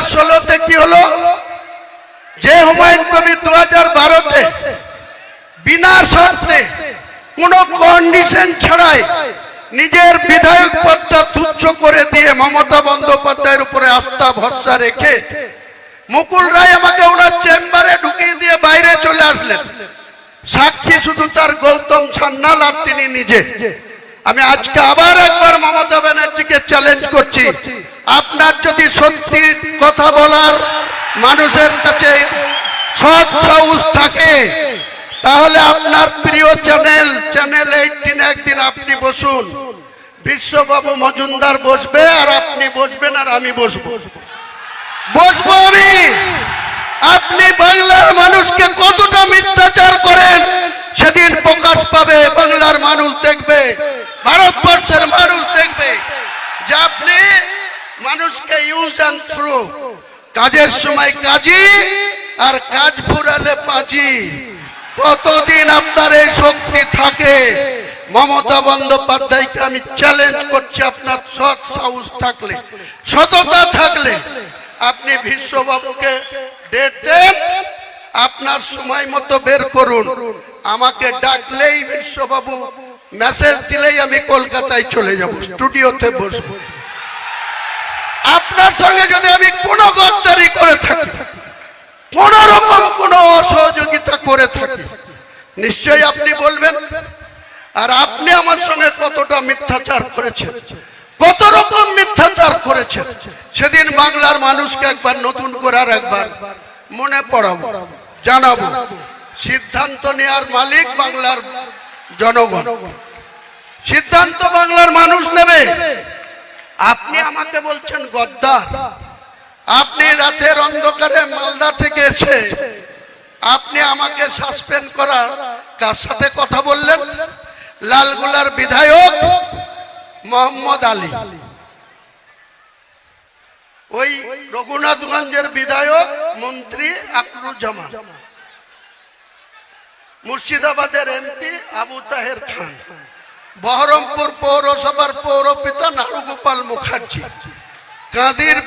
2016-তে কি হলো, যে হুমায়ুন কবির 2012-তে বিনা শর্তে কোন কন্ডিশন ছাড়াই নিজের বিধায়ক পদটা তুচ্ছ করে দিয়ে মমতা বন্দ্যোপাধ্যায়ের উপরে আস্থা ভরসা রেখে মুকুল রায় আমাকে ওনার চেম্বারে ঢুকিয়ে দিয়ে বাইরে চলে আসলেন। সাক্ষী শুধু তার গৌতম সান্যাল আর তিনি নিজে। আমি আজকে আবার একবার মমতা ব্যানার্জিকে চ্যালেঞ্জ করছি, আপনার যদি সত্যি কথা বলার মানুষের কাছে সৎ সাহস থাকে তাহলে আপনার প্রিয় চ্যানেল 18 একদিন আপনি বসুন, বিশ্ববাবু মজুমদার বসবে আর আপনি বসবেন আর আমি বসবো আমি। আপনি বাংলার মানুষকে কতটা মিথ্যাচার করেন সেদিন প্রকাশ পাবে, বাংলার মানুষ দেখবে, ভারতবর্ষের মানুষ দেখবে যে আপনি মানুষকে ইউজ অ্যান্ড থ্রো, কাজের সময় কাজী আর কাজ ফুরালে পাজি। কতদিন আপনার এই শক্তি থাকে? মমতা বন্দ্যোপাধ্যায়কে আমি চ্যালেঞ্জ করছি, আপনার সৎ সাহস থাকলে, সততা থাকলে আপনি বিশ্ববাবুকে ডেট দেন, আপনার সময় মতো বের করুন। আমাকে ডাকলেই বিশ্ববাবু মেসেজ দিলেই আমি কলকাতায় চলে যাব, স্টুডিওতে বসবো। আপনার সঙ্গে যদি আমি কোনো গদ্দারি করে থাকি, কোন রকম কোন অসহযোগিতা করে থাকি, নিশ্চয়ই আপনি বলবেন। আর আপনি আমার সঙ্গে কতটা মিথ্যাচার করেছেন, কত রকম মিথ্যাচার করেছেন, সেদিন বাংলার মানুষকে একবার নতুন করে আর একবার মনে পড়াবো, জানাবো। সিদ্ধান্ত নেওয়ার মালিক বাংলার জনগণ, সিদ্ধান্ত বাংলার মানুষ নেবে। আপনি আমাকে বলছেন গদ্দার। আপনি রাতের অন্ধকারে মালদা থেকে এসে আপনি আমাকে সাসপেন্ড করার কার সাথে কথা বললেন? লালগোলার বিধায়ক মোহাম্মদ আলী, ওই রঘুনাথগঞ্জের বিধায়ক মন্ত্রী আকরুজ্জামান, মুর্শিদাবাদের এমপি আবু তাহের খান, বহরমপুর পৌরসভার পৌরপিতা নারুগোপাল মুখার্জি, কাঁদির